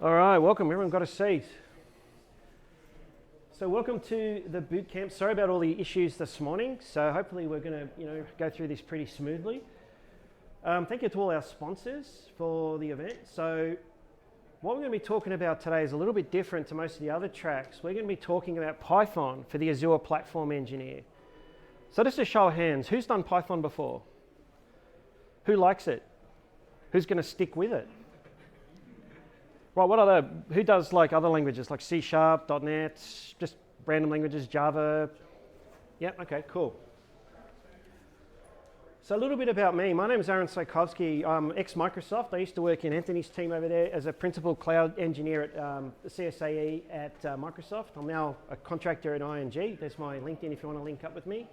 All right, welcome. Everyone got a seat. So welcome to the Bootcamp. Sorry about all the issues this morning. So hopefully we're going to, go through this pretty smoothly. Thank you to all our sponsors for the event. So what we're going to be talking about today is a little bit different to most of the other tracks. We're going to be talking about Python for the Azure Platform Engineer. So just a show of hands, who's done Python before? Who likes it? Who's going to stick with it? Right, who does like other languages like C#, .NET, just random languages, Java? Yeah, okay, cool. So a little bit about me. My name is Saikovski. I'm ex-Microsoft. I used to work in Anthony's team over there as a principal cloud engineer at the CSAE at Microsoft. I'm now a contractor at ING. There's my LinkedIn if you want to link up with me.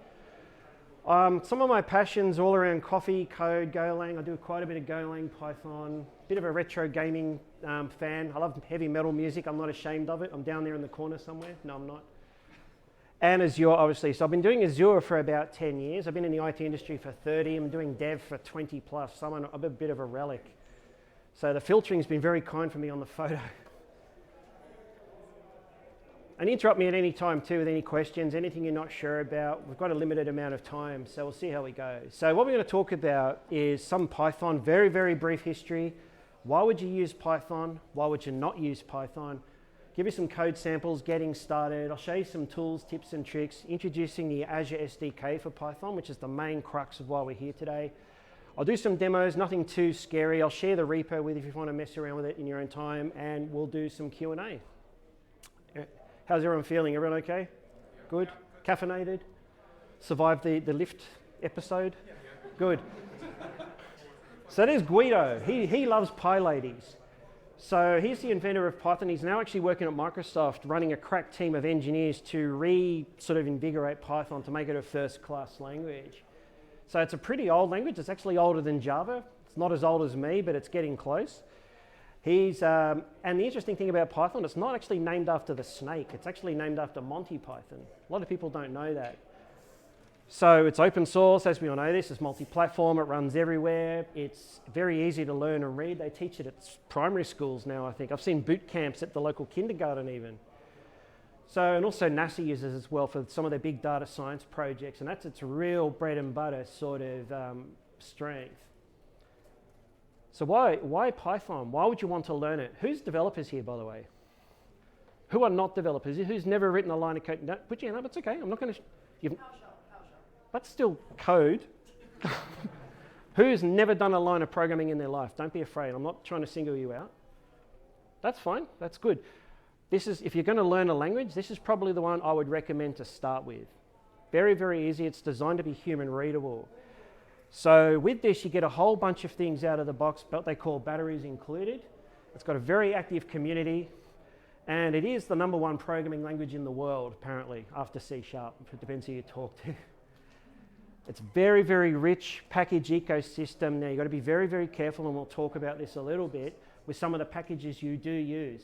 Some of my passions all around coffee, code, Golang. I do quite a bit of Golang, Python, bit of a retro gaming fan. I love heavy metal music. I'm not ashamed of it. I'm down there in the corner somewhere. No, I'm not. And Azure, obviously. So I've been doing Azure for about 10 years. I've been in the IT industry for 30. I'm doing dev for 20 plus. So I'm a bit of a relic. So the filtering's been very kind for me on the photo. And interrupt me at any time too with any questions, anything you're not sure about. We've got a limited amount of time, so we'll see how we go. So what we're going to talk about is some Python, very, very brief history. Why would you use Python? Why would you not use Python? Give you some code samples, getting started. I'll show you some tools, tips and tricks, introducing the Azure SDK for Python, which is the main crux of why we're here today. I'll do some demos, nothing too scary. I'll share the repo with you if you want to mess around with it in your own time, and we'll do some Q&A. How's everyone feeling? Everyone okay? Good? Caffeinated? Survived the lift episode? Good. So there's Guido. He loves pie ladies. So he's the inventor of Python. He's now actually working at Microsoft, running a crack team of engineers to sort of invigorate Python to make it a first-class language. So it's a pretty old language. It's actually older than Java. It's not as old as me, but it's getting close. And the interesting thing about Python, it's not actually named after the snake. It's actually named after Monty Python. A lot of people don't know that. So it's open source, as we all know this. It's multi-platform. It runs everywhere. It's very easy to learn and read. They teach it at primary schools now, I think. I've seen boot camps at the local kindergarten even. So, and also NASA uses as well for some of their big data science projects. And that's its real bread and butter sort of strength. So why Python? Why would you want to learn it? Who's developers here, by the way? Who are not developers? Who's never written a line of code? No, put your hand up, it's okay. I'm not going to... PowerShell. That's still code. Who's never done a line of programming in their life? Don't be afraid. I'm not trying to single you out. That's fine. That's good. If you're going to learn a language, this is probably the one I would recommend to start with. Very, very easy. It's designed to be human readable. So with this, you get a whole bunch of things out of the box, but they call batteries included. It's got a very active community, and it is the #1 programming language in the world, apparently, after C#. It depends who you talk to. It's very, very rich package ecosystem. Now, you've got to be very, very careful, and we'll talk about this a little bit, with some of the packages you do use.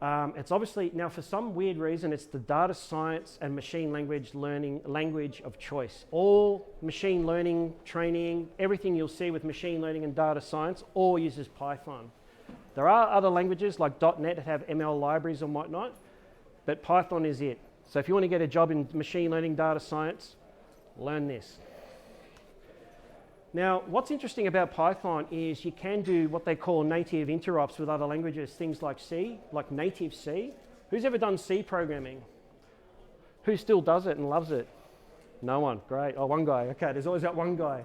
It's obviously, now for some weird reason, it's the data science and machine language learning language of choice. All machine learning training, everything you'll see with machine learning and data science, all uses Python. There are other languages like .NET that have ML libraries and whatnot, but Python is it. So if you want to get a job in machine learning, data science, learn this. Now, what's interesting about Python is you can do what they call native interops with other languages, things like C, like native C. Who's ever done C programming? Who still does it and loves it? No one, great. Oh, one guy, okay, there's always that one guy.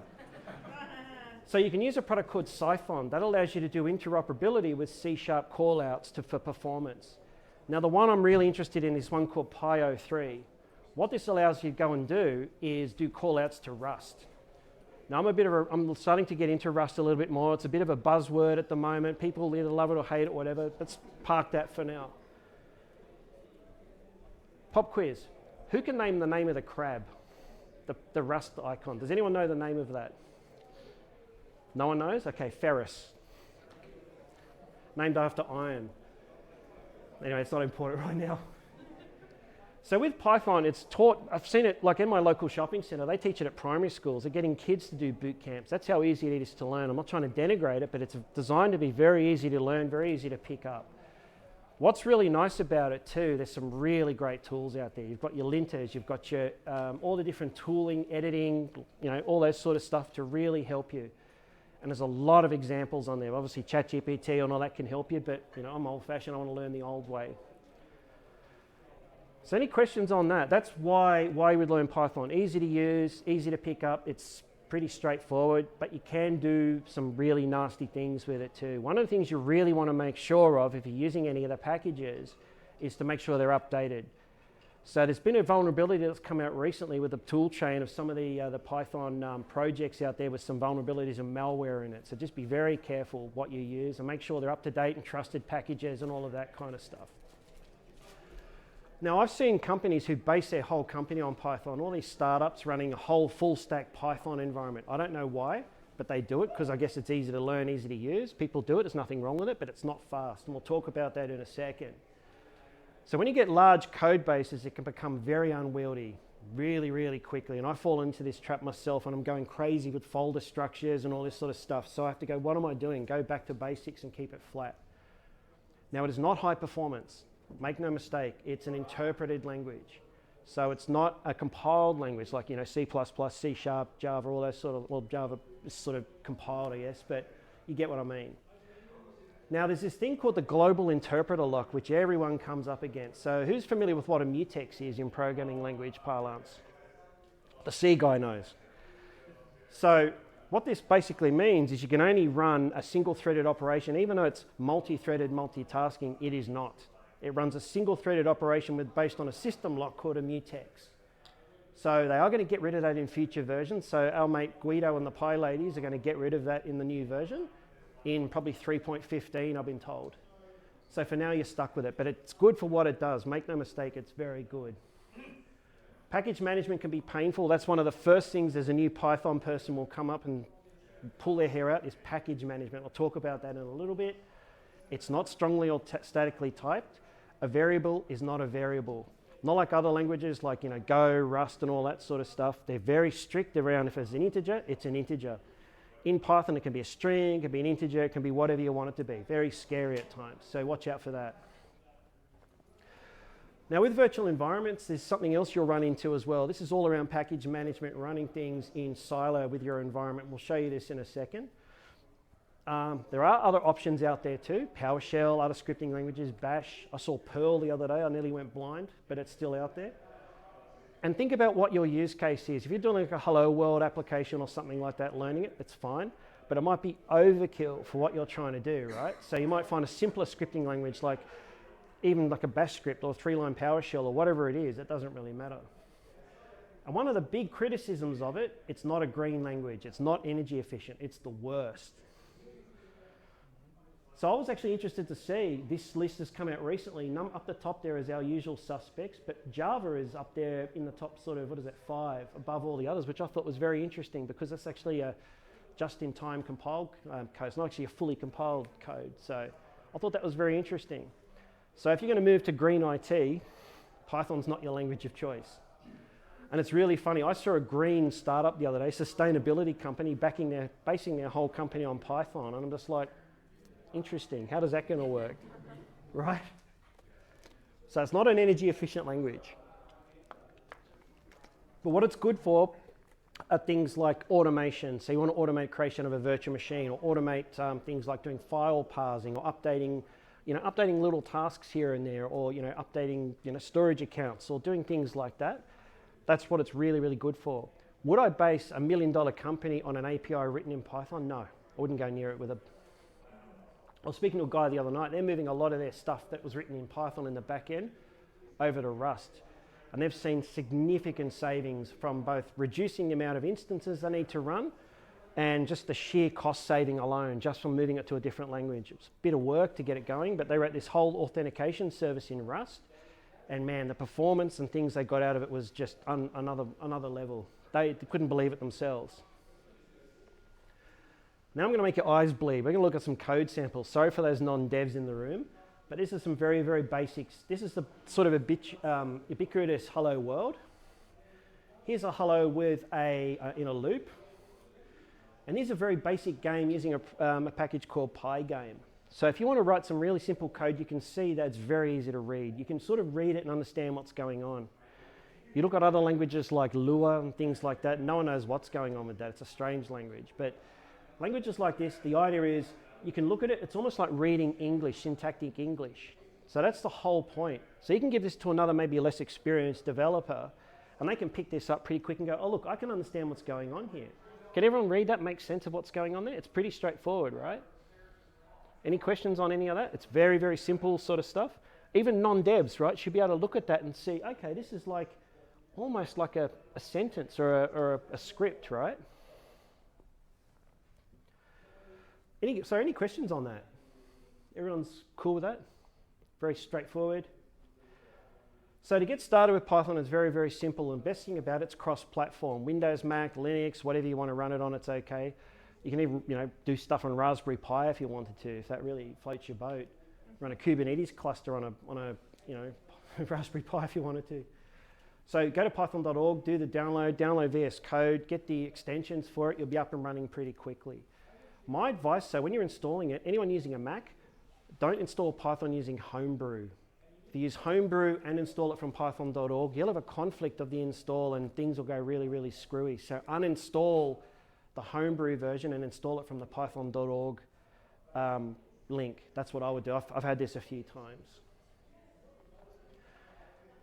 So you can use a product called Python. That allows you to do interoperability with C# callouts for performance. Now, the one I'm really interested in is one called Pyo3. What this allows you to go and do is do callouts to Rust. Now, I'm starting to get into Rust a little bit more. It's a bit of a buzzword at the moment. People either love it or hate it or whatever. Let's park that for now. Pop quiz. Who can name the name of the crab? The Rust icon. Does anyone know the name of that? No one knows? Okay, Ferris. Named after iron. Anyway, it's not important right now. So with Python, it's taught, I've seen it like in my local shopping centre, they teach it at primary schools. They're getting kids to do boot camps. That's how easy it is to learn. I'm not trying to denigrate it, but it's designed to be very easy to learn, very easy to pick up. What's really nice about it too, there's some really great tools out there. You've got your linters, you've got your, all the different tooling, editing, all those sort of stuff to really help you. And there's a lot of examples on there. Obviously ChatGPT and all that can help you, but I'm old fashioned, I want to learn the old way. So any questions on that? That's why we learn Python. Easy to use, easy to pick up. It's pretty straightforward, but you can do some really nasty things with it too. One of the things you really want to make sure of if you're using any of the packages is to make sure they're updated. So there's been a vulnerability that's come out recently with the tool chain of some of the Python projects out there with some vulnerabilities and malware in it. So just be very careful what you use and make sure they're up to date and trusted packages and all of that kind of stuff. Now, I've seen companies who base their whole company on Python, all these startups running a whole full stack Python environment. I don't know why, but they do it because I guess it's easy to learn, easy to use. People do it, there's nothing wrong with it, but it's not fast. And we'll talk about that in a second. So when you get large code bases, it can become very unwieldy really, really quickly. And I fall into this trap myself and I'm going crazy with folder structures and all this sort of stuff. So I have to go, what am I doing? Go back to basics and keep it flat. Now, it is not high performance. Make no mistake, it's an interpreted language. So it's not a compiled language like, C++, C#, Java, all those sort of, well, Java is sort of compiled, I guess, but you get what I mean. Now, there's this thing called the global interpreter lock, which everyone comes up against. So who's familiar with what a mutex is in programming language parlance? The C guy knows. So what this basically means is you can only run a single-threaded operation, even though it's multi-threaded multitasking, it is not. It runs a single-threaded operation based on a system lock called a mutex. So they are going to get rid of that in future versions. So our mate Guido and the Pi ladies are going to get rid of that in the new version in probably 3.15, I've been told. So for now, you're stuck with it, but it's good for what it does. Make no mistake, it's very good. Package management can be painful. That's one of the first things as a new Python person will come up and pull their hair out is package management. I'll talk about that in a little bit. It's not strongly or statically typed. A variable is not a variable. Not like other languages like Go, Rust and all that sort of stuff. They're very strict around if it's an integer, it's an integer. In Python, it can be a string, it can be an integer, it can be whatever you want it to be. Very scary at times, so watch out for that. Now with virtual environments, there's something else you'll run into as well. This is all around package management, running things in silo with your environment. We'll show you this in a second. There are other options out there too. PowerShell, other scripting languages, Bash. I saw Perl the other day, I nearly went blind, but it's still out there. And think about what your use case is. If you're doing like a hello world application or something like that, learning it, it's fine. But it might be overkill for what you're trying to do, right? So you might find a simpler scripting language like even like a Bash script or a 3-line PowerShell or whatever it is, it doesn't really matter. And one of the big criticisms of it, it's not a green language. It's not energy efficient. It's the worst. So I was actually interested to see, this list has come out recently. Up the top there is our usual suspects, but Java is up there in the top sort of, 5, above all the others, which I thought was very interesting because it's actually a just-in-time compiled code. It's not actually a fully compiled code. So I thought that was very interesting. So if you're going to move to green IT, Python's not your language of choice. And it's really funny. I saw a green startup the other day, sustainability company, basing their whole company on Python. And I'm just like, interesting. How does that going to work? Right? So it's not an energy efficient language. But what it's good for are things like automation. So you want to automate creation of a virtual machine or automate things like doing file parsing or updating little tasks here and there or, updating, storage accounts or doing things like that. That's what it's really, really good for. Would I base a $1 million company on an API written in Python? No, I wouldn't go near it with a... I was speaking to a guy the other night. They're moving a lot of their stuff that was written in Python in the back end over to Rust. And they've seen significant savings from both reducing the amount of instances they need to run and just the sheer cost saving alone, just from moving it to a different language. It was a bit of work to get it going, but they wrote this whole authentication service in Rust. And man, the performance and things they got out of it was just another level. They couldn't believe it themselves. Now I'm going to make your eyes bleed. We're going to look at some code samples. Sorry for those non-devs in the room, But this is some very, very basics. This is the sort of ubiquitous hello world. Here's a hello with in a loop. And here's a very basic game using a package called Pygame. So if you want to write some really simple code, you can see that it's very easy to read. You can sort of read it and understand what's going on. You look at other languages like Lua and things like that, no one knows what's going on with that. It's a strange language. But languages like this, the idea is you can look at it, it's almost like reading English, syntactic English. So that's the whole point. So you can give this to another maybe less experienced developer and they can pick this up pretty quick and go, oh look, I can understand what's going on here. Can everyone read that, make sense of what's going on there? It's pretty straightforward, right? Any questions on any of that? It's very, very simple sort of stuff. Even non-devs, right, should be able to look at that and see, okay, this is like almost like a sentence or a script, right? Any questions on that? Everyone's cool with that? Very straightforward. So to get started with Python, it's very, very simple. And best thing about it, it's cross-platform. Windows, Mac, Linux, whatever you want to run it on, it's okay. You can even do stuff on Raspberry Pi if you wanted to, if that really floats your boat. Run a Kubernetes cluster on a Raspberry Pi if you wanted to. So go to python.org, do the download VS Code, get the extensions for it. You'll be up and running pretty quickly. My advice, so when you're installing it, anyone using a Mac, don't install Python using Homebrew. If you use Homebrew and install it from python.org, you'll have a conflict of the install and things will go really, really screwy. So uninstall the Homebrew version and install it from the python.org link. That's what I would do. I've had this a few times.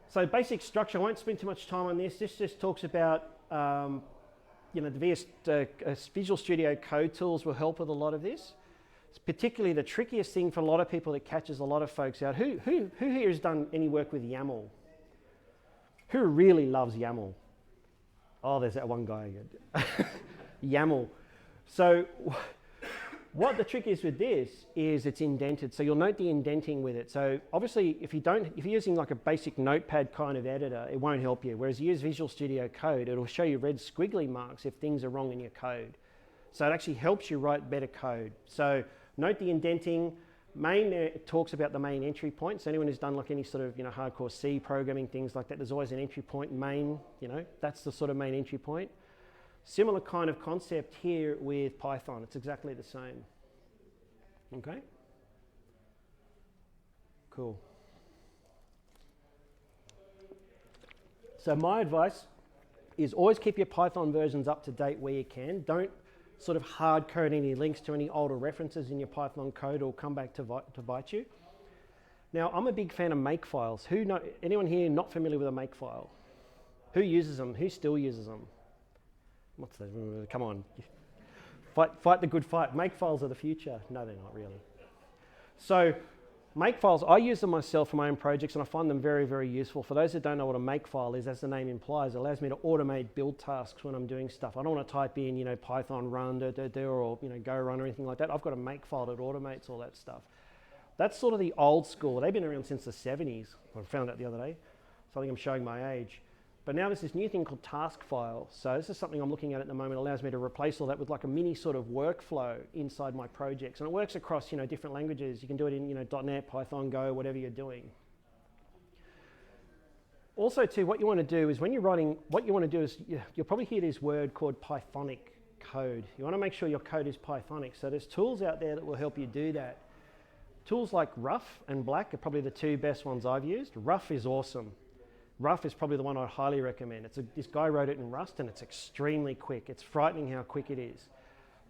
So basic structure, I won't spend too much time on this. This just talks about the Visual Studio Code tools will help with a lot of this. It's particularly the trickiest thing for a lot of people that catches a lot of folks out. Who here has done any work with YAML? Who really loves YAML? Oh, there's that one guy again. YAML. So what the trick is with this is it's indented. So you'll note the indenting with it. So obviously if you're using like a basic notepad kind of editor, it won't help you. Whereas you use Visual Studio Code, it'll show you red squiggly marks if things are wrong in your code. So it actually helps you write better code. So note the indenting. Main it talks about the main entry point. So anyone who's done like any sort of hardcore C programming, things like that, there's always an entry point. Main, that's the sort of main entry point. Similar kind of concept here with Python. It's exactly the same. Okay? Cool. So my advice is always keep your Python versions up to date where you can. Don't sort of hard code any links to any older references in your Python code or come back to bite you. Now, I'm a big fan of makefiles. Anyone here not familiar with a makefile? Who uses them? Who still uses them? What's that? Come on. Fight the good fight. Makefiles are the future. No, they're not really. So makefiles, I use them myself for my own projects and I find them very, very useful. For those that don't know what a makefile is, as the name implies, it allows me to automate build tasks when I'm doing stuff. I don't want to type in, Python run, or go run or anything like that. I've got a makefile that automates all that stuff. That's sort of the old school. They've been around since the 70s. I found out the other day. So I think I'm showing my age. But now there's this new thing called task file. So this is something I'm looking at the moment. It allows me to replace all that with like a mini sort of workflow inside my projects. And it works across, different languages. You can do it in, .NET, Python, Go, whatever you're doing. Also too, what you want to do is when you're writing, you'll probably hear this word called Pythonic code. You want to make sure your code is Pythonic. So there's tools out there that will help you do that. Tools like Rough and Black are probably the two best ones I've used. Rough is awesome. Rough is probably the one I'd highly recommend. This guy wrote it in Rust and it's extremely quick. It's frightening how quick it is.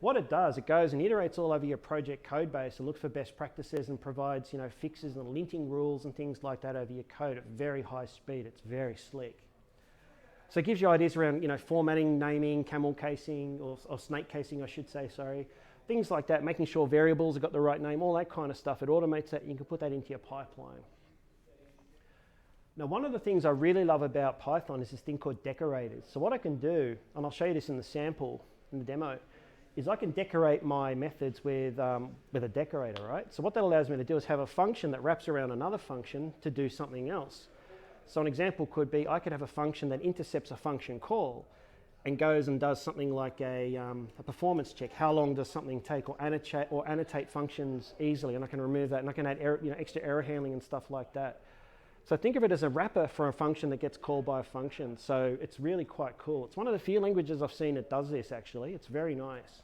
What it does, it goes and iterates all over your project code base and looks for best practices and provides fixes and linting rules and things like that over your code at very high speed. It's very slick. So it gives you ideas around formatting, naming, camel casing or snake casing I should say, sorry. Things like that, making sure variables have got the right name, all that kind of stuff. It automates that and you can put that into your pipeline. Now, one of the things I really love about Python is this thing called decorators. So what I can do, and I'll show you this in the sample, in the demo, is I can decorate my methods with a decorator, right? So what that allows me to do is have a function that wraps around another function to do something else. So an example could be I could have a function that intercepts a function call, and goes and does something like a performance check. How long does something take, or annotate functions easily, and I can remove that, and I can add extra error handling and stuff like that. So think of it as a wrapper for a function that gets called by a function. So it's really quite cool. It's one of the few languages I've seen that does this, actually. It's very nice.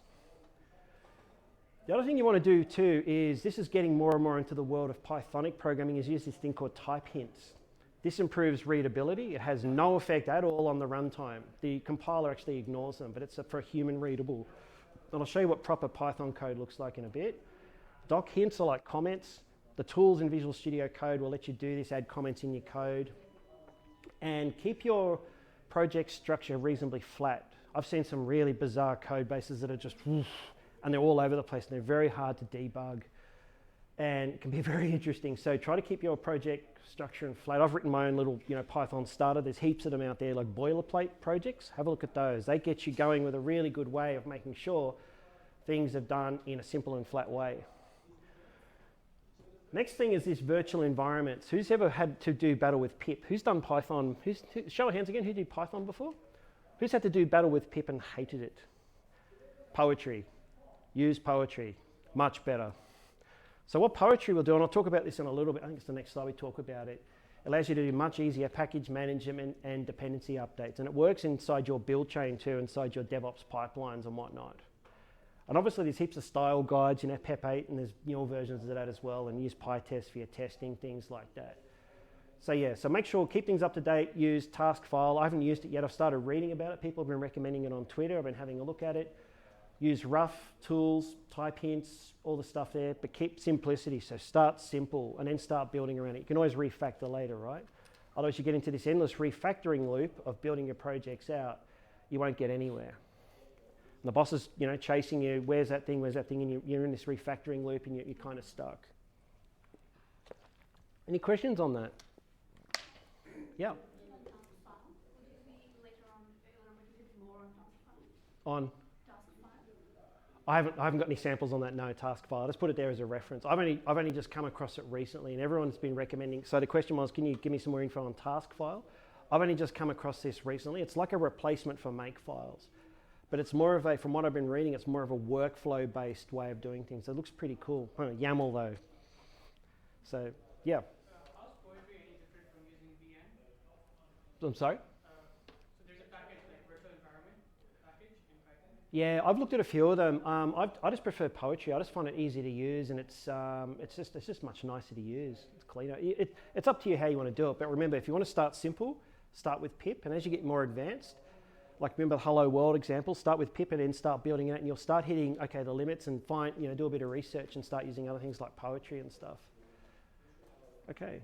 The other thing you want to do too is, this is getting more and more into the world of Pythonic programming, is use this thing called type hints. This improves readability. It has no effect at all on the runtime. The compiler actually ignores them, but it's for human readable. And I'll show you what proper Python code looks like in a bit. Doc hints are like comments. The tools in Visual Studio Code will let you do this, add comments in your code. And keep your project structure reasonably flat. I've seen some really bizarre code bases that are just, and they're all over the place, and they're very hard to debug. And it can be very interesting. So try to keep your project structure and flat. I've written my own little Python starter. There's heaps of them out there, like boilerplate projects. Have a look at those. They get you going with a really good way of making sure things are done in a simple and flat way. Next thing is this virtual environments. Who's ever had to do battle with pip? Who's done Python? Show of hands again, who did Python before? Who's had to do battle with pip and hated it? Poetry. Use poetry. Much better. So what poetry will do, and I'll talk about this in a little bit, I think it's the next slide we talk about it, allows you to do much easier package management and dependency updates. And it works inside your build chain too, inside your DevOps pipelines and whatnot. And obviously there's heaps of style guides, PEP 8, and there's newer versions of that as well, and use PyTest for your testing, things like that. So yeah, so make sure, keep things up to date, use task file. I haven't used it yet, I've started reading about it. People have been recommending it on Twitter, I've been having a look at it. Use rough tools, type hints, all the stuff there, but keep simplicity. So start simple and then start building around it. You can always refactor later, right? Otherwise you get into this endless refactoring loop of building your projects out. You won't get anywhere. And the boss is, chasing you, where's that thing, and you're in this refactoring loop and you're kind of stuck. Any questions on that? Yeah. On? I haven't got any samples on that, no, task file. I just put it there as a reference. I've only just come across it recently, and everyone's been recommending. So the question was, can you give me some more info on task file? I've only just come across this recently. It's like a replacement for make files, but it's more of a, from what I've been reading, it's more of a workflow-based way of doing things. It looks pretty cool. YAML though. So yeah. How's poetry any different from using VM? I'm sorry? So there's a package like virtual environment package in Python. Yeah, I've looked at a few of them. I just prefer poetry. I just find it easy to use, and it's just much nicer to use. It's cleaner. It's up to you how you want to do it. But remember, if you want to start simple, start with pip, and as you get more advanced, like remember the Hello World example, start with pip and then start building it, and you'll start hitting the limits and find do a bit of research and start using other things like poetry and stuff. Okay,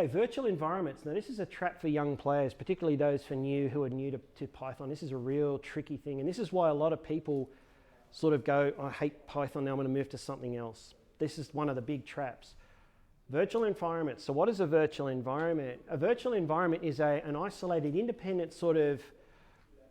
virtual environments. Now this is a trap for young players, particularly those who are new to Python. This is a real tricky thing, and this is why a lot of people sort of go, I hate Python, now I'm going to move to something else. This is one of the big traps. Virtual environments. So what is a virtual environment? A virtual environment is an isolated, independent sort of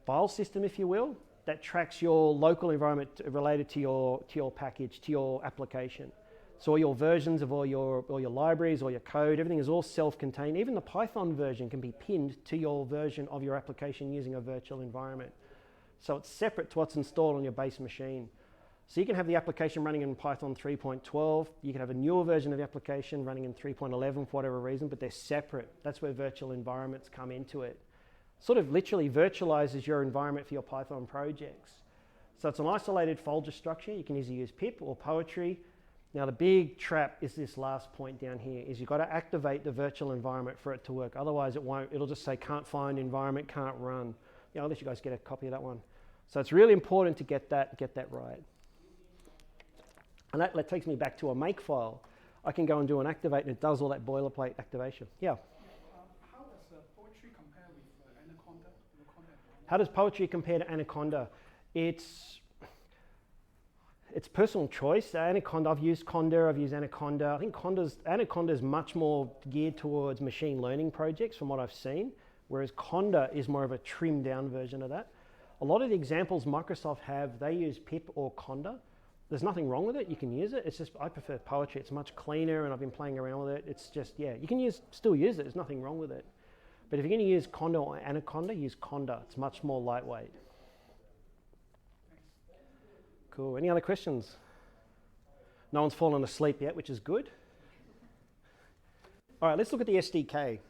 file system, if you will, that tracks your local environment related to your package, to your application. So all your versions of all your libraries, all your code, everything is all self-contained. Even the Python version can be pinned to your version of your application using a virtual environment. So it's separate to what's installed on your base machine. So you can have the application running in Python 3.12. You can have a newer version of the application running in 3.11 for whatever reason, but they're separate. That's where virtual environments come into it. Sort of literally virtualizes your environment for your Python projects. So it's an isolated folder structure. You can either use pip or poetry. Now the big trap is this last point down here, is you've got to activate the virtual environment for it to work. Otherwise it won't, it'll just say can't find environment, can't run. I'll let you guys get a copy of that one. So it's really important to get that right. And that takes me back to a make file. I can go and do an activate and it does all that boilerplate activation. Yeah? How does poetry compare with Anaconda? How does poetry compare to Anaconda? It's personal choice. Anaconda, I've used Conda, I've used Anaconda. I think Anaconda is much more geared towards machine learning projects from what I've seen, whereas Conda is more of a trimmed down version of that. A lot of the examples Microsoft have, they use pip or Conda. There's nothing wrong with it, you can use it. It's just, I prefer poetry. It's much cleaner and I've been playing around with it. It's just, yeah, you can still use it. There's nothing wrong with it. But if you're going to use Conda or Anaconda, use Conda. It's much more lightweight. Cool. Any other questions? No one's fallen asleep yet, which is good. All right, let's look at the SDK.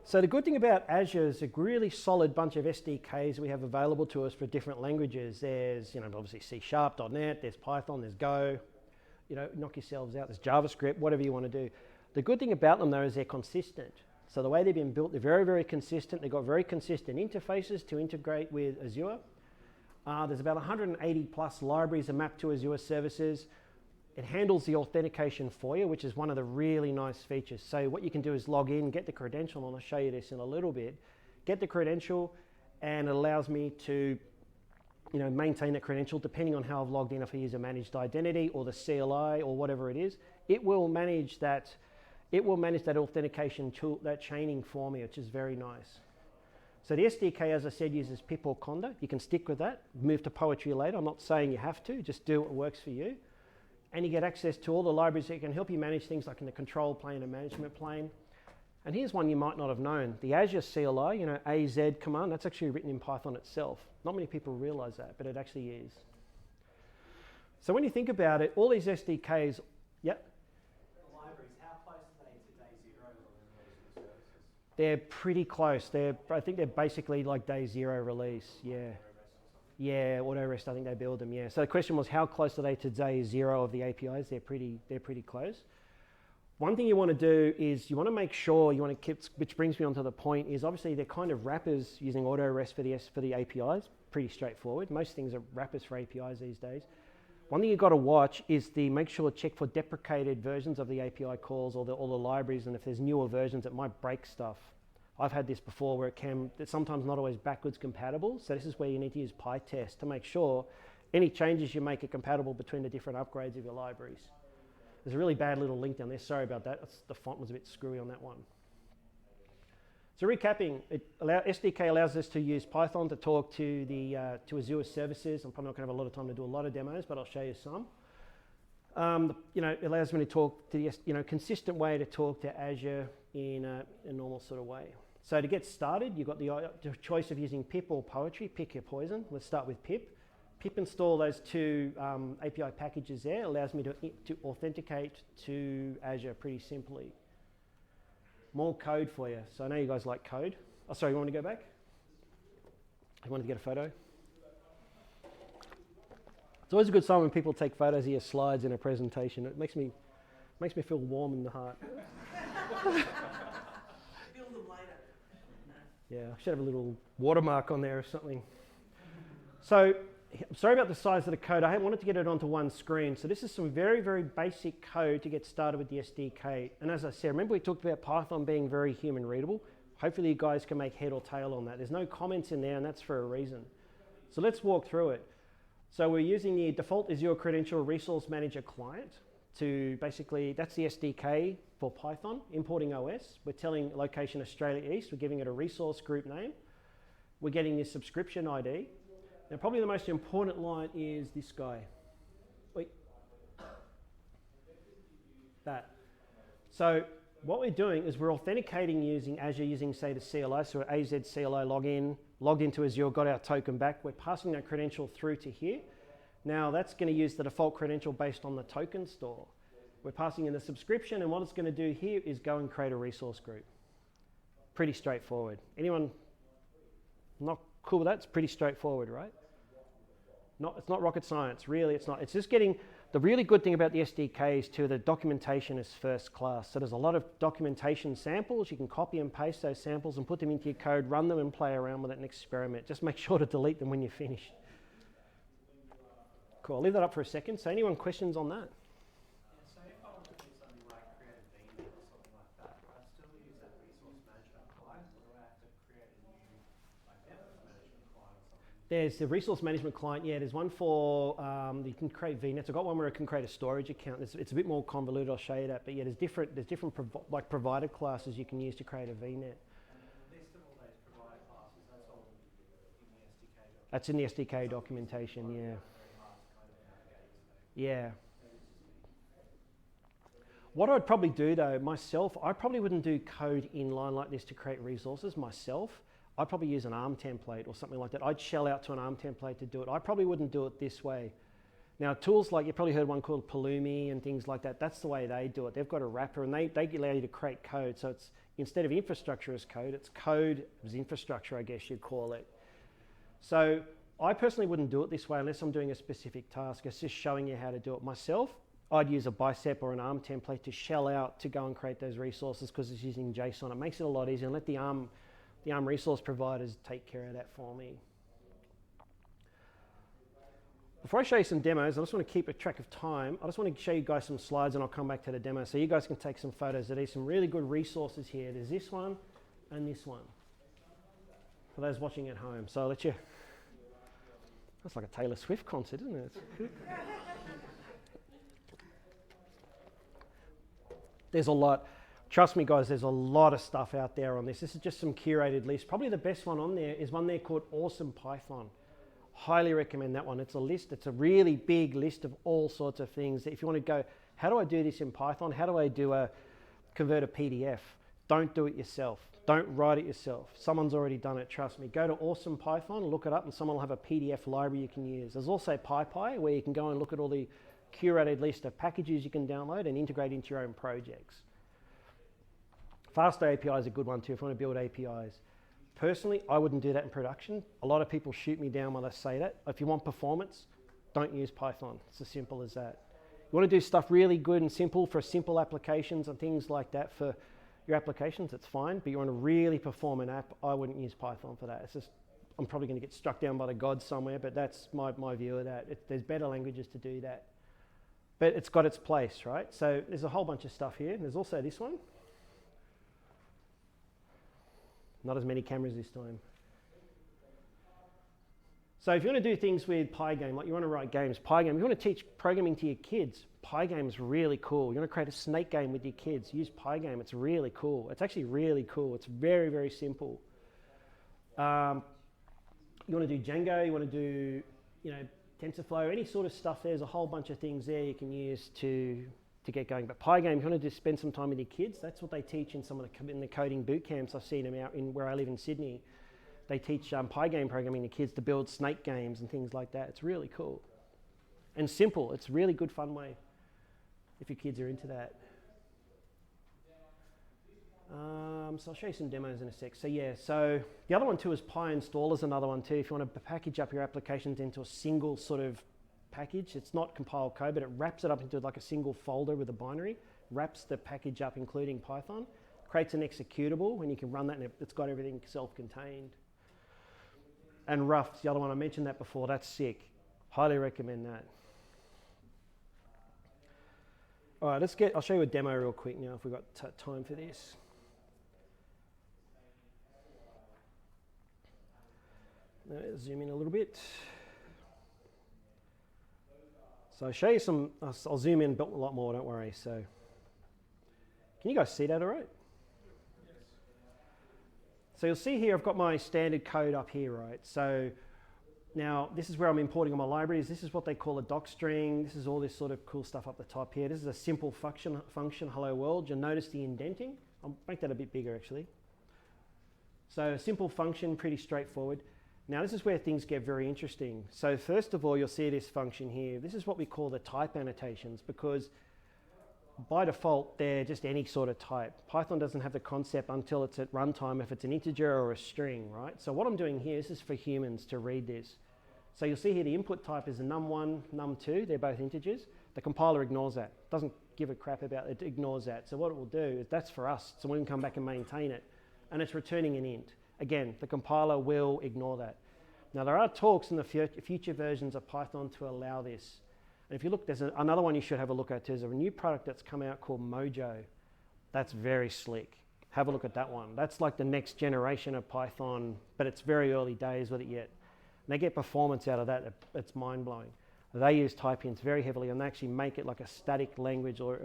So the good thing about Azure is a really solid bunch of SDKs we have available to us for different languages. There's, obviously C#, .NET, there's Python, there's Go. Knock yourselves out. There's JavaScript, whatever you want to do. The good thing about them, though, is they're consistent. So the way they've been built, they're very, very consistent. They've got very consistent interfaces to integrate with Azure. There's about 180 plus libraries are mapped to Azure services. It handles the authentication for you, which is one of the really nice features. So what you can do is log in, get the credential, and I'll show you this in a little bit. Get the credential, and it allows me to maintain that credential depending on how I've logged in, if I use a managed identity or the CLI or whatever it is. It will manage that authentication tool, that chaining for me, which is very nice. So the SDK, as I said, uses pip or Conda. You can stick with that, move to Poetry later. I'm not saying you have to, just do what works for you. And you get access to all the libraries that can help you manage things like in the control plane and management plane. And here's one you might not have known. The Azure CLI, AZ command, that's actually written in Python itself. Not many people realize that, but it actually is. So when you think about it, all these SDKs, yep. The libraries, how close are they to day zero of the services? They're pretty close. I think they're basically like day zero release, yeah. Yeah, AutoRest, I think they build them, yeah. So the question was, how close are they to day zero of the APIs? They're pretty close. One thing you want to do is you want to make sure, which brings me on to the point, is obviously they're kind of wrappers using AutoRest for the APIs. Pretty straightforward. Most things are wrappers for APIs these days. One thing you've got to watch is make sure to check for deprecated versions of the API calls or all the libraries, and if there's newer versions, it might break stuff. I've had this before where it's sometimes not always backwards compatible. So this is where you need to use PyTest to make sure any changes you make are compatible between the different upgrades of your libraries. There's a really bad little link down there. Sorry about that. The font was a bit screwy on that one. So recapping, SDK allows us to use Python to talk to to Azure services. I'm probably not going to have a lot of time to do a lot of demos, but I'll show you some. It allows me to talk to the consistent way to talk to Azure in a normal sort of way. So to get started, you've got the choice of using pip or Poetry. Pick your poison. Let's start with pip. Pip install those two API packages there. It allows me to authenticate to Azure pretty simply. More code for you. So I know you guys like code. Oh, sorry, you want me to go back? You wanted to get a photo? It's always a good sign when people take photos of your slides in a presentation. It makes me feel warm in the heart. Build them later. Yeah, I should have a little watermark on there or something. So, I'm sorry about the size of the code. I wanted to get it onto one screen. So this is some very, very basic code to get started with the SDK. And as I said, remember we talked about Python being very human readable? Hopefully you guys can make head or tail on that. There's no comments in there, and that's for a reason. So let's walk through it. So we're using the default Azure Credential Resource Manager client to basically, that's the SDK for Python, importing OS. We're telling location Australia East. We're giving it a resource group name. We're getting this subscription ID. Now, probably the most important line is this guy. Wait. That. So what we're doing is we're authenticating using Azure, using, say, the CLI. So AZ CLI login, logged into Azure, got our token back. We're passing that credential through to here. Now, that's going to use the default credential based on the token store. We're passing in the subscription, and what it's going to do here is go and create a resource group. Pretty straightforward. Anyone not cool with that? It's pretty straightforward, right? It's not rocket science, really. It's not. It's just getting, the really good thing about the SDK is too, the documentation is first class. So there's a lot of documentation samples. You can copy and paste those samples and put them into your code, run them and play around with it and experiment. Just make sure to delete them when you're finished. Cool, I'll leave that up for a second. So anyone questions on that? So if I want to do something like create a VNet or something like that, I still use that resource management client, or do I have to create a new network management client or something? There's the resource management client. Yeah, there's one for, you can create VNets. I've got one where I can create a storage account. It's a bit more convoluted, I'll show you that. But yeah, there's different provider classes you can use to create a VNet. And the list of all those provider classes, that's all in the SDK documentation. That's in the SDK documentation, yeah. Yeah. What I'd probably do though, myself, I probably wouldn't do code inline like this to create resources myself. I'd probably use an ARM template or something like that. I'd shell out to an ARM template to do it. I probably wouldn't do it this way. Now tools like, you probably heard one called Pulumi and things like that, that's the way they do it. They've got a wrapper and they allow you to create code. So it's, instead of infrastructure as code, it's code as infrastructure, I guess you'd call it. So I personally wouldn't do it this way unless I'm doing a specific task. It's just showing you how to do it myself. I'd use a bicep or an ARM template to shell out to go and create those resources because it's using JSON. It makes it a lot easier and let the ARM resource providers take care of that for me. Before I show you some demos, I just want to keep a track of time. I just want to show you guys some slides and I'll come back to the demo so you guys can take some photos. There's some really good resources here. There's this one and this one for those watching at home. So I'll let you, that's like a Taylor Swift concert, isn't it? There's a lot, trust me guys, there's a lot of stuff out there on this. This is just some curated lists. Probably the best one on there is one there called Awesome Python. Highly recommend that one. It's a list, it's a really big list of all sorts of things. If you want to go, how do I do this in Python? How do I convert a PDF? Don't do it yourself. Don't write it yourself. Someone's already done it, trust me. Go to Awesome Python, look it up, and someone will have a PDF library you can use. There's also PyPy, where you can go and look at all the curated list of packages you can download and integrate into your own projects. Faster API is a good one too if you want to build APIs. Personally, I wouldn't do that in production. A lot of people shoot me down when I say that. If you want performance, don't use Python. It's as simple as that. You want to do stuff really good and simple for simple applications and things like that for your applications, it's fine, but you want to really perform an app, I wouldn't use Python for that. It's just, I'm probably going to get struck down by the gods somewhere, but that's my view of that. There's better languages to do that. But it's got its place, right? So there's a whole bunch of stuff here. There's also this one. Not as many cameras this time. So if you want to do things with Pygame, like you want to write games, Pygame, you want to teach programming to your kids, Pygame is really cool. You want to create a snake game with your kids, use Pygame, it's really cool. It's actually really cool. It's very, very simple. You want to do Django, you want to do, TensorFlow, any sort of stuff, there's a whole bunch of things there you can use to get going. But Pygame, if you want to just spend some time with your kids, that's what they teach in some of the coding boot camps. I've seen them out in where I live in Sydney. They teach Pygame programming to kids to build snake games and things like that. It's really cool. And simple. It's a really good fun way if your kids are into that. So I'll show you some demos in a sec. So yeah, so the other one too is PyInstall is another one too. If you want to package up your applications into a single sort of package, it's not compiled code, but it wraps it up into like a single folder with a binary, wraps the package up including Python, creates an executable, and you can run that and it's got everything self-contained. And Ruff's the other one, I mentioned that before, that's sick. Highly recommend that. All right, I'll show you a demo real quick now if we've got time for this. Zoom in a little bit. So I'll show you some, I'll zoom in a lot more, don't worry. So, can you guys see that all right? Yes. So you'll see here I've got my standard code up here, right? So now this is where I'm importing all my libraries. This is what they call a doc string. This is all this sort of cool stuff up the top here. This is a simple function hello world. You'll notice the indenting. I'll make that a bit bigger actually. So a simple function, pretty straightforward. Now this is where things get very interesting. So first of all, you'll see this function here. This is what we call the type annotations because by default, they're just any sort of type. Python doesn't have the concept until it's at runtime if it's an integer or a string, right? So what I'm doing here, this is for humans to read this. So you'll see here the input type is a num1, num2, they're both integers. The compiler ignores that, doesn't give a crap about it, it ignores that. So what it will do is that's for us, so we can come back and maintain it. And it's returning an int. Again, the compiler will ignore that. Now there are talks in the future versions of Python to allow this. And if you look, there's another one you should have a look at. There's a new product that's come out called Mojo. That's very slick. Have a look at that one. That's like the next generation of Python, but it's very early days with it yet. And they get performance out of that, it's mind-blowing. They use type-ins very heavily and they actually make it like a static language or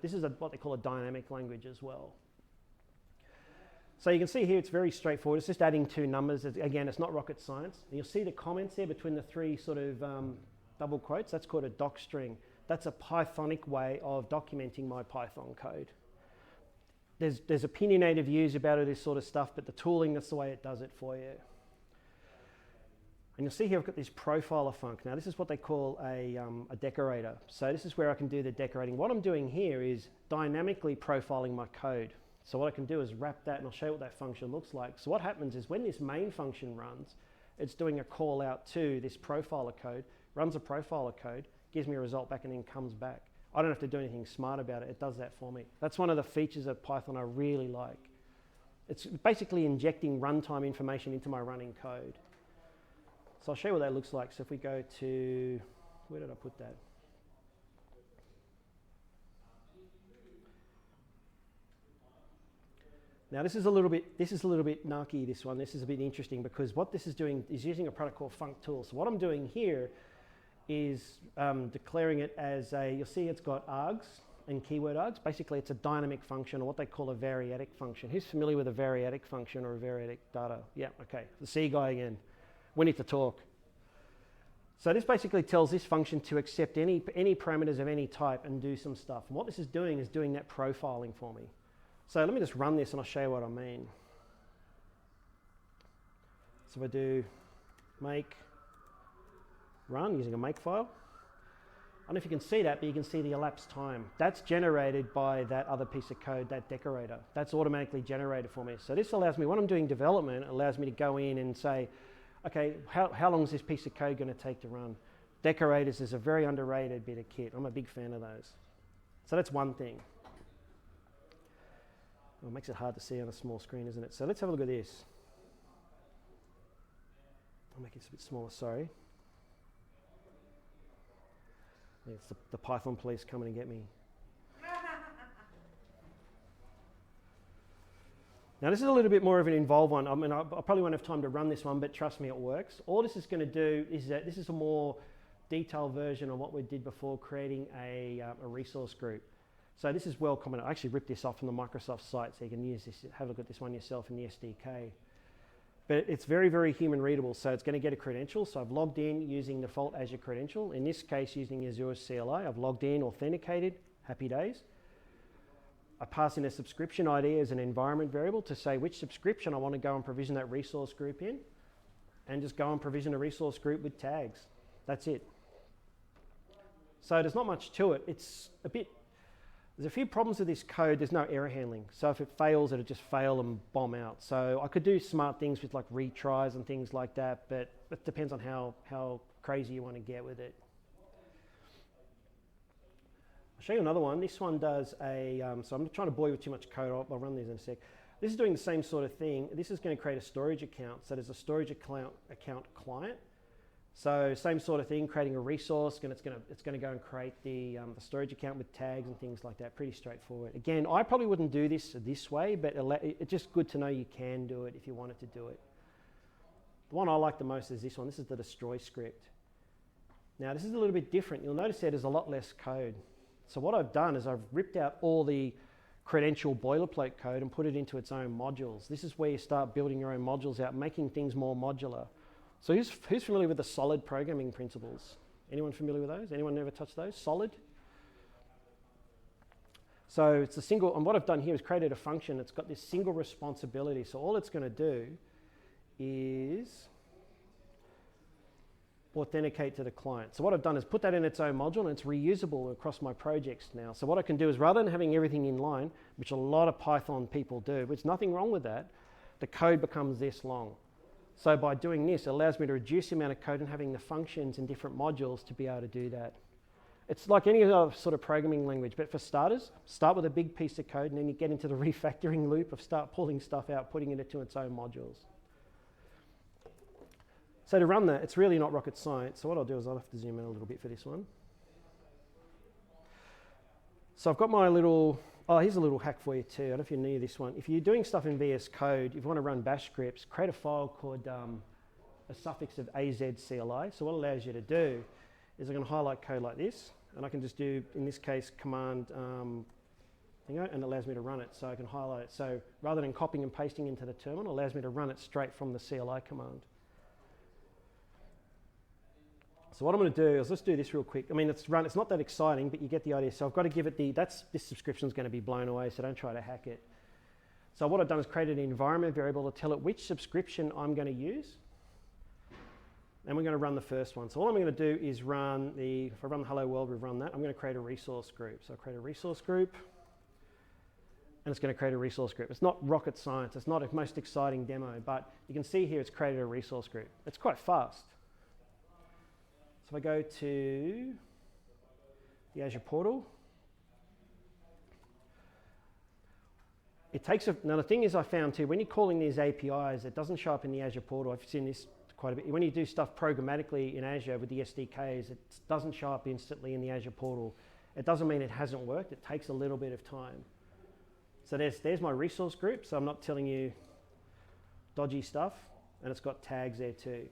this is what they call a dynamic language as well. So you can see here it's very straightforward. It's just adding two numbers. Again, it's not rocket science. And you'll see the comments there between the three sort of double quotes. That's called a doc string. That's a Pythonic way of documenting my Python code. There's opinionated views about this sort of stuff, but the tooling, that's the way it does it for you. And you'll see here I've got this profiler func. Now this is what they call a decorator. So this is where I can do the decorating. What I'm doing here is dynamically profiling my code. So what I can do is wrap that, and I'll show you what that function looks like. So what happens is when this main function runs, it's doing a call out to this profiler code, runs a profiler code, gives me a result back, and then comes back. I don't have to do anything smart about it. It does that for me. That's one of the features of Python I really like. It's basically injecting runtime information into my running code. So I'll show you what that looks like. So if we go to, where did I put that? Now this is a little bit narky, this one. This is a bit interesting because what this is doing is using a product called functool. So what I'm doing here is declaring it as a, you'll see it's got args and keyword args. Basically it's a dynamic function, or what they call a variadic function. Who's familiar with a variadic function or a variadic data? Yeah, okay, the C guy again. We need to talk. So this basically tells this function to accept any parameters of any type and do some stuff. And what this is doing that profiling for me. So let me just run this and I'll show you what I mean. So if I do make run using a makefile. I don't know if you can see that, but you can see the elapsed time. That's generated by that other piece of code, that decorator. That's automatically generated for me. So this allows me, when I'm doing development, it allows me to go in and say, okay, how long is this piece of code going to take to run? Decorators is a very underrated bit of kit. I'm a big fan of those. So that's one thing. Well, it makes it hard to see on a small screen, isn't it? So let's have a look at this. I'll make it a bit smaller, sorry. It's the Python police coming to get me. Now this is a little bit more of an involved one. I mean, I probably won't have time to run this one, but trust me, it works. All this is going to do is that this is a more detailed version of what we did before, creating a resource group. So this is well common. I actually ripped this off from the Microsoft site, so you can use this, have a look at this one yourself in the SDK. But it's very, very human readable. So it's going to get a credential. So I've logged in using the default Azure credential. In this case, using Azure CLI. I've logged in, authenticated, happy days. I pass in a subscription ID as an environment variable to say which subscription I want to go and provision that resource group in. And just go and provision a resource group with tags. That's it. So there's not much to it. It's a bit, there's a few problems with this code. There's no error handling. So if it fails, it'll just fail and bomb out. So I could do smart things with like retries and things like that, but it depends on how crazy you want to get with it. I'll show you another one. This one does a, so I'm not trying to bore you with too much code. I'll run these in a sec. This is doing the same sort of thing. This is going to create a storage account. So there's a storage account client. So same sort of thing, creating a resource, and it's going to go and create the storage account with tags and things like that. Pretty straightforward. Again, I probably wouldn't do this way, but it's just good to know you can do it if you wanted to do it. The one I like the most is this one. This is the destroy script. Now this is a little bit different. You'll notice that there's a lot less code. So what I've done is I've ripped out all the credential boilerplate code and put it into its own modules. This is where you start building your own modules out, making things more modular. So who's familiar with the solid programming principles? Anyone familiar with those? Anyone ever touched those? Solid? So it's a single, and what I've done here is created a function that's got this single responsibility. So all it's going to do is authenticate to the client. So what I've done is put that in its own module, and it's reusable across my projects now. So what I can do is, rather than having everything in line, which a lot of Python people do, there's nothing wrong with that, the code becomes this long. So by doing this, it allows me to reduce the amount of code and having the functions in different modules to be able to do that. It's like any other sort of programming language, but for starters, start with a big piece of code and then you get into the refactoring loop of start pulling stuff out, putting it into its own modules. So to run that, it's really not rocket science. So what I'll do is I'll have to zoom in a little bit for this one. So I've got my little, oh, here's a little hack for you too. I don't know if you knew this one. If you're doing stuff in VS Code, if you want to run bash scripts, create a file called a suffix of AZCLI. So what it allows you to do is I can highlight code like this, and I can just do, in this case, command, and it allows me to run it. So I can highlight it. So rather than copying and pasting into the terminal, it allows me to run it straight from the CLI command. So what I'm going to do is let's do this real quick. I mean, it's not that exciting, but you get the idea. So I've got to give it this subscription is going to be blown away, so don't try to hack it. So what I've done is created an environment variable to tell it which subscription I'm going to use. And we're going to run the first one. So all I'm going to do is if I run the hello world, we've run that. I'm going to create a resource group. So I'll create a resource group, and it's going to create a resource group. It's not rocket science. It's not a most exciting demo, but you can see here it's created a resource group. It's quite fast. So if I go to the Azure portal, it takes now the thing is I found too, when you're calling these APIs, it doesn't show up in the Azure portal. I've seen this quite a bit. When you do stuff programmatically in Azure with the SDKs, it doesn't show up instantly in the Azure portal. It doesn't mean it hasn't worked. It takes a little bit of time. So there's my resource group. So I'm not telling you dodgy stuff, and it's got tags there too,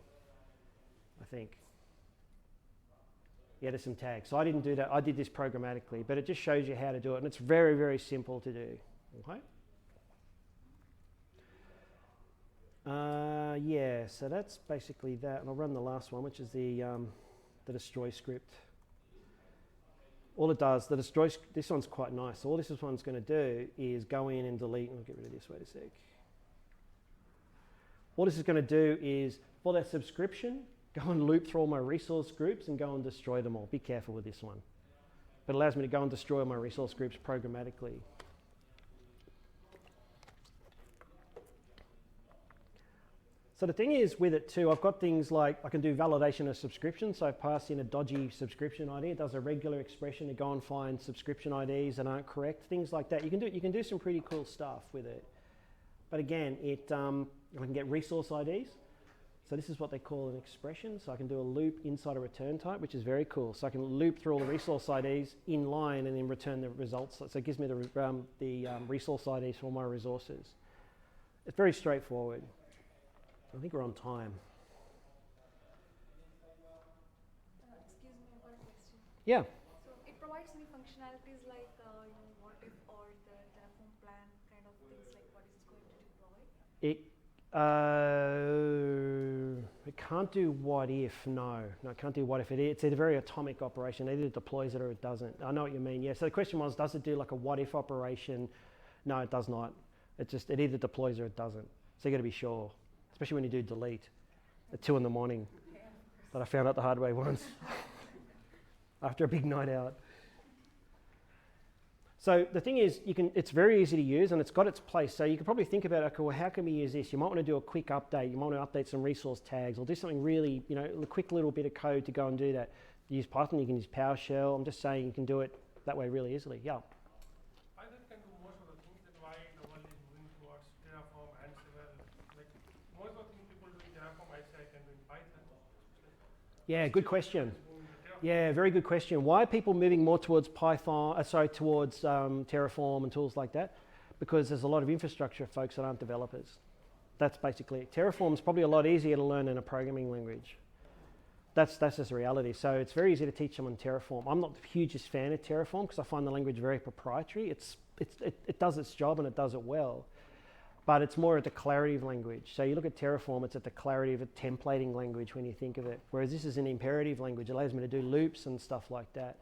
I think. Yeah, there's some tags. So I didn't do that. I did this programmatically, but it just shows you how to do it, and it's very, very simple to do. Okay. Yeah, so that's basically that, and I'll run the last one, which is the destroy script. All it does, this one's quite nice. So all this one's going to do is go in and delete, and I'll get rid of this, wait a sec. All this is going to do is, for that subscription, go and loop through all my resource groups and go and destroy them all. Be careful with this one. But it allows me to go and destroy all my resource groups programmatically. So the thing is with it too, I've got things like I can do validation of subscription. So I pass in a dodgy subscription ID. It does a regular expression to go and find subscription IDs that aren't correct. Things like that. You can do some pretty cool stuff with it. But again, I can get resource IDs. So this is what they call an expression. So I can do a loop inside a return type, which is very cool. So I can loop through all the resource IDs in line and then return the results. So it gives me the resource IDs for all my resources. It's very straightforward. I think we're on time. Excuse me, one question. Yeah. So it provides any functionalities like what if or the Terraform plan kind of things, like what is it going to deploy? It can't do what if, no. No, it can't do what if. It's a very atomic operation. Either it deploys it or it doesn't. I know what you mean, yeah. So the question was, does it do like a what if operation? No, it does not. It either deploys or it doesn't. So you got to be sure. Especially when you do delete at 2 in the morning. That I found out the hard way once after a big night out. So the thing is, it's very easy to use and it's got its place. So you could probably think about, okay, well, how can we use this? You might want to do a quick update. You might want to update some resource tags or do something really, a quick little bit of code to go and do that. You use Python, you can use PowerShell. I'm just saying you can do it that way really easily. Yeah. Python can do most of the things. That's why the world is moving towards Terraform and Civil. Like most of the things people do in Terraform, I say I can do in Python. Yeah, good question. Yeah, very good question. Why are people moving more towards Python, towards Terraform and tools like that? Because there's a lot of infrastructure folks that aren't developers. That's basically it. Terraform is probably a lot easier to learn than a programming language. That's just the reality. So it's very easy to teach someone Terraform. I'm not the hugest fan of Terraform because I find the language very proprietary. It does its job and it does it well. But it's more a declarative language. So you look at Terraform, it's a declarative, a templating language when you think of it. Whereas this is an imperative language. It allows me to do loops and stuff like that.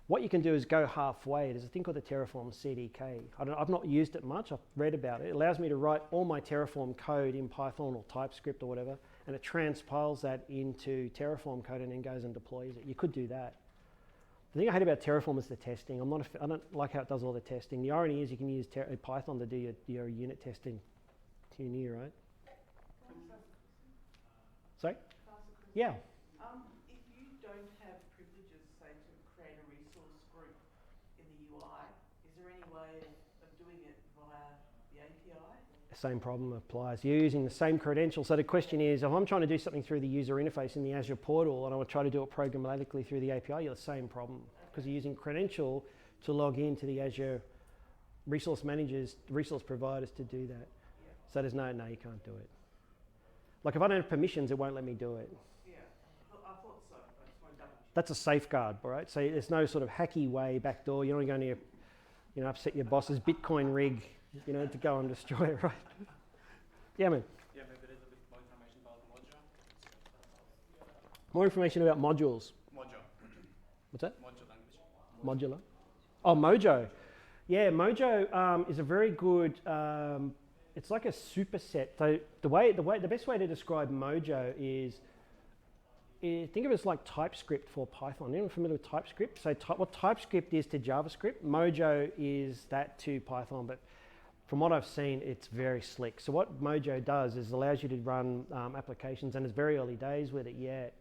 What you can do is go halfway. There's a thing called the Terraform CDK. I've not used it much. I've read about it. It allows me to write all my Terraform code in Python or TypeScript or whatever, and it transpiles that into Terraform code and then goes and deploys it. You could do that. The thing I hate about Terraform is the testing. I don't like how it does all the testing. The irony is you can use Python to do your unit testing. Too near, right? Sorry? Yeah. If you don't have privileges, say, to create a resource group in the UI, is there any way of doing it via the API? Same problem applies. You're using the same credential. So the question is, if I'm trying to do something through the user interface in the Azure portal and I want to try to do it programmatically through the API, you're the same problem because you're using credential to log into the Azure resource managers, resource providers to do that. Yeah. So there's no, you can't do it. Like if I don't have permissions, it won't let me do it. Yeah, I thought so. I just want to double check. That's a safeguard, all right? So there's no sort of hacky way backdoor. You're not going to, upset your boss's Bitcoin rig, to go and destroy it, right? Yeah, man. Yeah, maybe there's a bit more information about Mojo. More information about modules. Mojo. What's that? Mojo language. Modular. Oh, Mojo. Yeah, Mojo is a very good. It's like a superset. So the best way to describe Mojo is think of it as like TypeScript for Python. Anyone familiar with TypeScript? So what TypeScript is to JavaScript, Mojo is that to Python. But from what I've seen, it's very slick. So what Mojo does is allows you to run applications, and it's very early days with it yet.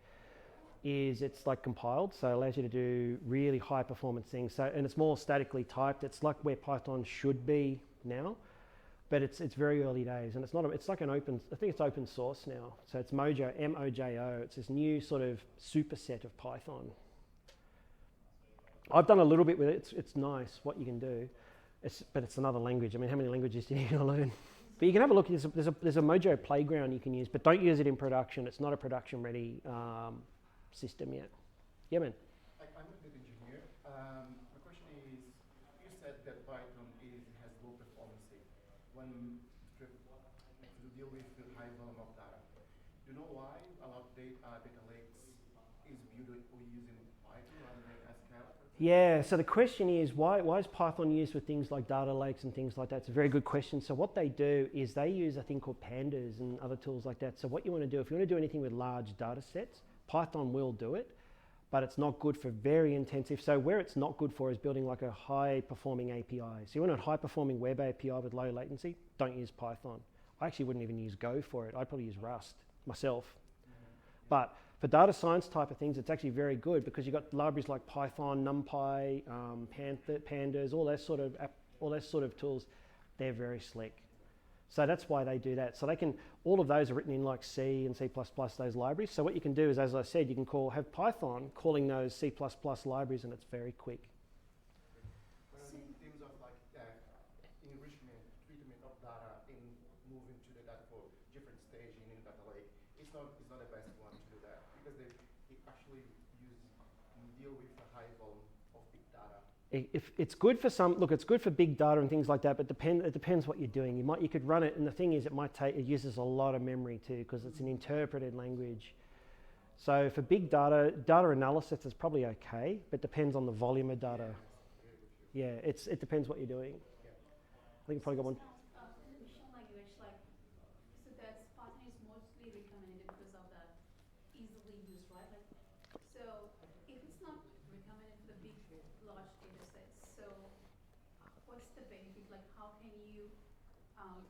Is it's like compiled, so it allows you to do really high performance things. So and it's more statically typed. It's like where Python should be now, but it's very early days, and it's not. It's like an open. I think it's open source now. So it's Mojo, M-O-J-O. It's this new sort of superset of Python. I've done a little bit with it. It's nice what you can do, but it's another language. I mean, how many languages do you need to learn? But you can have a look. There's a Mojo playground you can use, but don't use it in production. It's not a production ready system yet. Yeah, man. I'm a good engineer. My question is, you said that Python has low performance when to deal with the high volume of data. Do you know why a lot of data lakes is built using Python rather than SQL? Yeah, so the question is, why is Python used for things like data lakes and things like that? It's a very good question. So what they do is they use a thing called pandas and other tools like that. So what you want to do, if you want to do anything with large data sets, Python will do it, but it's not good for very intensive. So where it's not good for is building like a high performing API. So you want a high performing web API with low latency, don't use Python. I actually wouldn't even use Go for it. I'd probably use Rust myself. But for data science type of things, it's actually very good because you've got libraries like Python, NumPy, Pandas, all those sort of tools. They're very slick. So that's why they do that. So they can, all of those are written in like C and C++, those libraries. So what you can do is, as I said, you can have Python calling those C++ libraries, and it's very quick. Well, in terms of like enrichment, treatment of data, and moving to the data for different stage in the data lake, it's not the best one to do that because they actually deal with a high volume of big data. If it's good for some, look, it's good for big data and things like that, but it depends what you're doing. You could run it, and the thing is, it uses a lot of memory too, because it's an interpreted language. So for big data analysis is probably okay, but depends on the volume of data. Yeah, it depends what you're doing. I think you probably got one. Machine language, like, so that's Python is mostly recommended because of the easily used, right? Like, so if it's not recommended for the big, large data sets, so what's the benefit? Like, how can you, my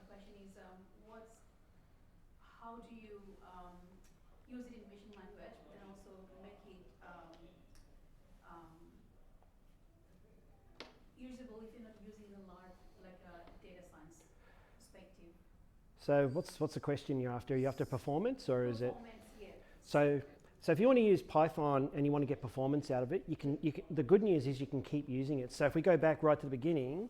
question is, how do you use it in machine language, but then also make it usable if you're not using a large, like a data science perspective? So what's the question you're after? Are you after performance, or is it? Performance, yeah. So if you want to use Python and you want to get performance out of it, you can. The good news is you can keep using it. So if we go back right to the beginning,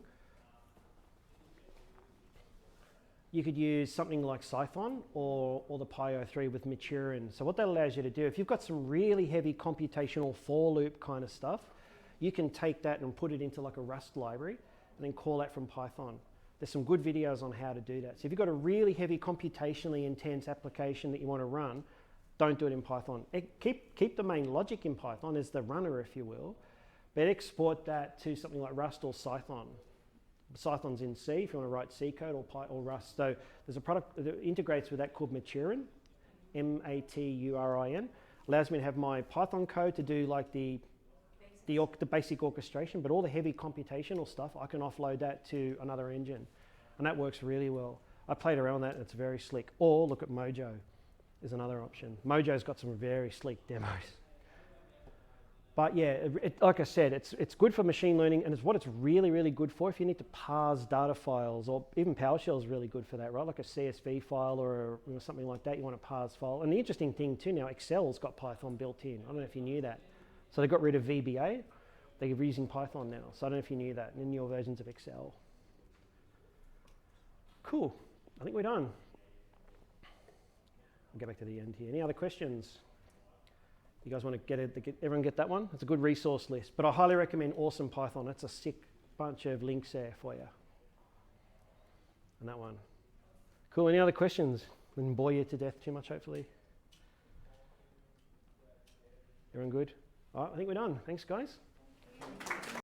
you could use something like Python or the Pyo3 with Maturin. So what that allows you to do, if you've got some really heavy computational for loop kind of stuff, you can take that and put it into like a Rust library and then call that from Python. There's some good videos on how to do that. So if you've got a really heavy computationally intense application that you want to run, don't do it in Python. Keep the main logic in Python as the runner, if you will, but export that to something like Rust or Python. Python's in C if you want to write C code, or Rust. So there's a product that integrates with that called Maturin, M-A-T-U-R-I-N. Allows me to have my Python code to do like the basic orchestration, but all the heavy computational stuff, I can offload that to another engine. And that works really well. I played around with that and it's very slick. Or look at Mojo is another option. Mojo's got some very sleek demos. But yeah, like I said, it's good for machine learning, and it's what it's really, really good for if you need to parse data files, or even PowerShell is really good for that, right? Like a CSV file or something like that, you want to parse file. And the interesting thing too now, Excel's got Python built in. I don't know if you knew that. So they got rid of VBA, they're using Python now. So I don't know if you knew that in your versions of Excel. Cool, I think we're done. I'll get back to the end here. Any other questions? You guys want to everyone get that one? It's a good resource list, but I highly recommend Awesome Python. That's a sick bunch of links there for you. And that one. Cool, any other questions? Didn't bore you to death too much, hopefully. Everyone good? All right, I think we're done. Thanks, guys.